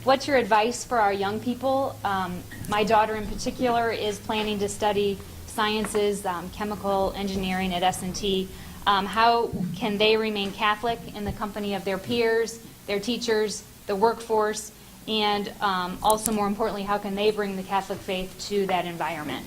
what's your advice for our young people? My daughter in particular is planning to study sciences, chemical engineering at S&T. How can they remain Catholic in the company of their peers, their teachers, the workforce, and also more importantly, how can they bring the Catholic faith to that environment?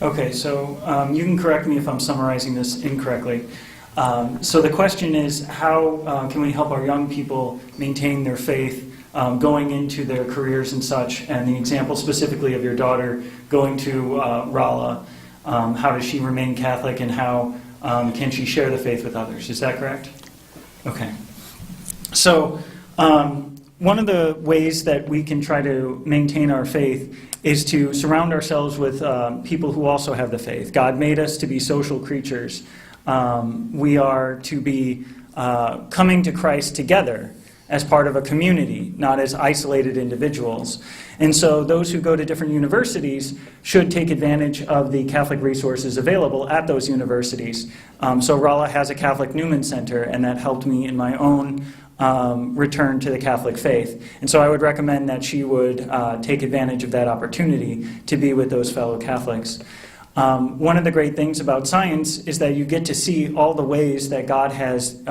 Okay, so you can correct me if I'm summarizing this incorrectly. So the question is, how can we help our young people maintain their faith going into their careers and such? And the example specifically of your daughter going to Rolla, how does she remain Catholic, and how can she share the faith with others? Is that correct? Okay. So one of the ways that we can try to maintain our faith is to surround ourselves with people who also have the faith. God made us to be social creatures. We are to be coming to Christ together as part of a community, not as isolated individuals. And so those who go to different universities should take advantage of the Catholic resources available at those universities. So Rolla has a Catholic Newman Center, and that helped me in my own return to the Catholic faith. And so I would recommend that she would take advantage of that opportunity to be with those fellow Catholics. One of the great things about science is that you get to see all the ways that God has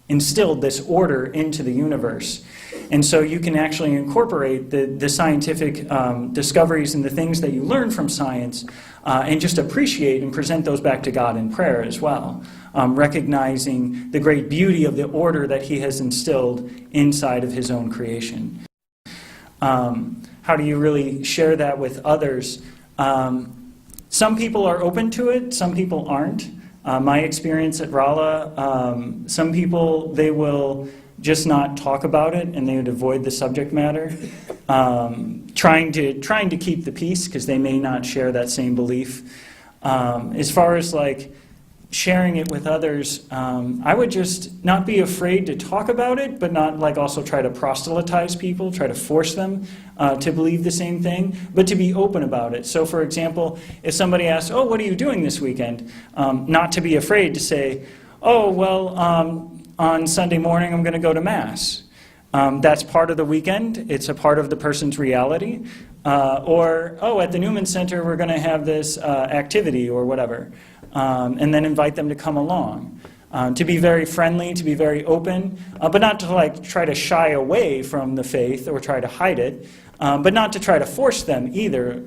instilled this order into the universe. And so you can actually incorporate the scientific discoveries and the things that you learn from science and just appreciate and present those back to God in prayer as well, recognizing the great beauty of the order that He has instilled inside of His own creation. How do you really share that with others? Some people are open to it, some people aren't. My experience at Rolla, some people, they will just not talk about it and they would avoid the subject matter, trying to keep the peace because they may not share that same belief. As far as like sharing it with others, I would just not be afraid to talk about it, but not like also try to proselytize people, try to force them to believe the same thing, but to be open about it. So for example, if somebody asks, oh, what are you doing this weekend? Not to be afraid to say, oh, well, on Sunday morning I'm going to go to Mass. That's part of the weekend. It's a part of the person's reality. Or, oh, at the Newman Center we're going to have this activity or whatever. And then invite them to come along. To be very friendly, to be very open, but not to like try to shy away from the faith or try to hide it, but not to try to force them either,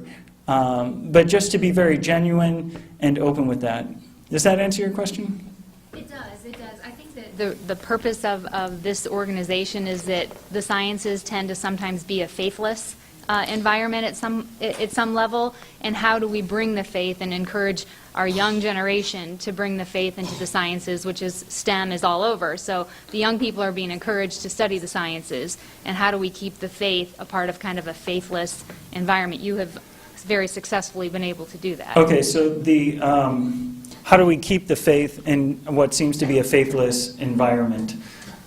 but just to be very genuine and open with that. Does that answer your question? It does, it does. I think that the purpose of this organization is that the sciences tend to sometimes be a faithless environment at some level, and how do we bring the faith and encourage our young generation to bring the faith into the sciences, which is STEM is all over. So the young people are being encouraged to study the sciences, and how do we keep the faith a part of kind of a faithless environment? You have very successfully been able to do that. Okay, so the how do we keep the faith in what seems to be a faithless environment?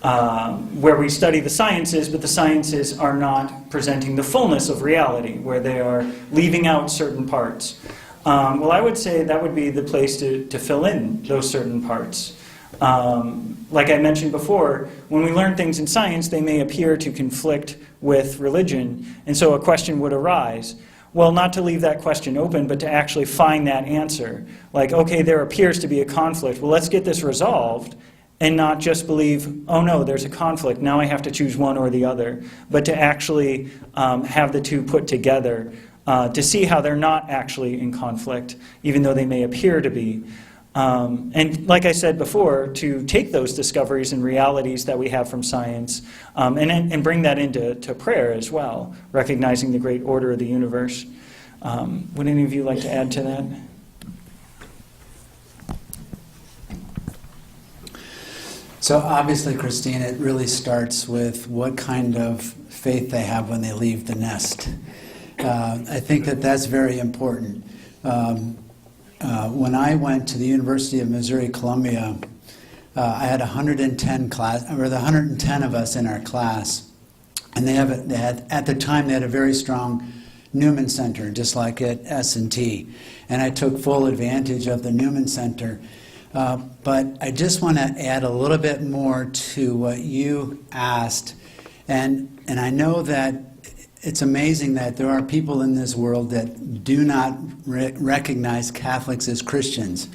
Where we study the sciences, but the sciences are not presenting the fullness of reality, where they are leaving out certain parts. Well, I would say that would be the place to fill in those certain parts. Like I mentioned before, when we learn things in science, they may appear to conflict with religion, and so a question would arise. Well, not to leave that question open, but to actually find that answer. Like, okay, there appears to be a conflict. Well, let's get this resolved, and not just believe, oh no, there's a conflict, now I have to choose one or the other, but to actually have the two put together to see how they're not actually in conflict, even though they may appear to be. And like I said before, to take those discoveries and realities that we have from science and bring that into prayer as well, recognizing the great order of the universe. Would any of you like to add to that? So obviously, Christine, it really starts with what kind of faith they have when they leave the nest. I think that that's very important. When I went to the University of Missouri-Columbia, I had 110 of us in our class, and they had at the time they had a very strong Newman Center, just like at S&T, and I took full advantage of the Newman Center. But I just want to add a little bit more to what you asked, And I know that it's amazing that there are people in this world that do not recognize Catholics as Christians.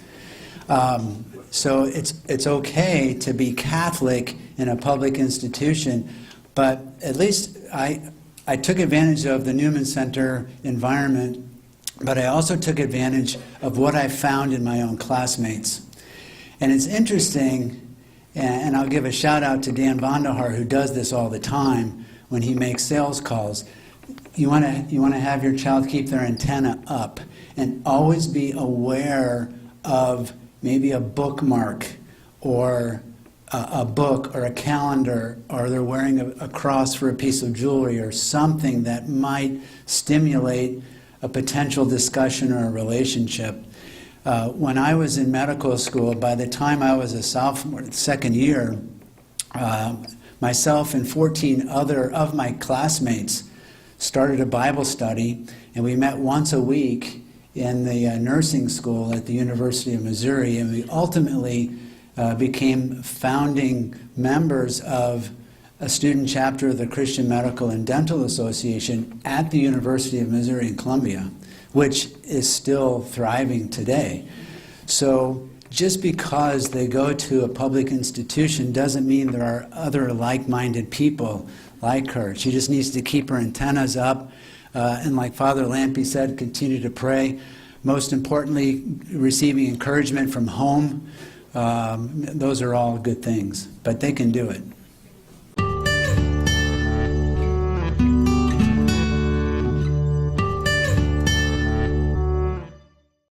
So it's okay to be Catholic in a public institution, but at least I took advantage of the Newman Center environment, but I also took advantage of what I found in my own classmates. And it's interesting, and I'll give a shout out to Dan Bondahar, who does this all the time when he makes sales calls. You want to have your child keep their antenna up and always be aware of maybe a bookmark or a book or a calendar, or they're wearing a cross for a piece of jewelry or something that might stimulate a potential discussion or a relationship. When I was in medical school, by the time I was a sophomore, second year, myself and 14 other of my classmates started a Bible study, and we met once a week in the nursing school at the University of Missouri, and we ultimately became founding members of a student chapter of the Christian Medical and Dental Association at the University of Missouri in Columbia, which is still thriving today. So just because they go to a public institution doesn't mean there are other like-minded people like her. She just needs to keep her antennas up, and like Father Lampe said, continue to pray. Most importantly, receiving encouragement from home. Those are all good things, but they can do it.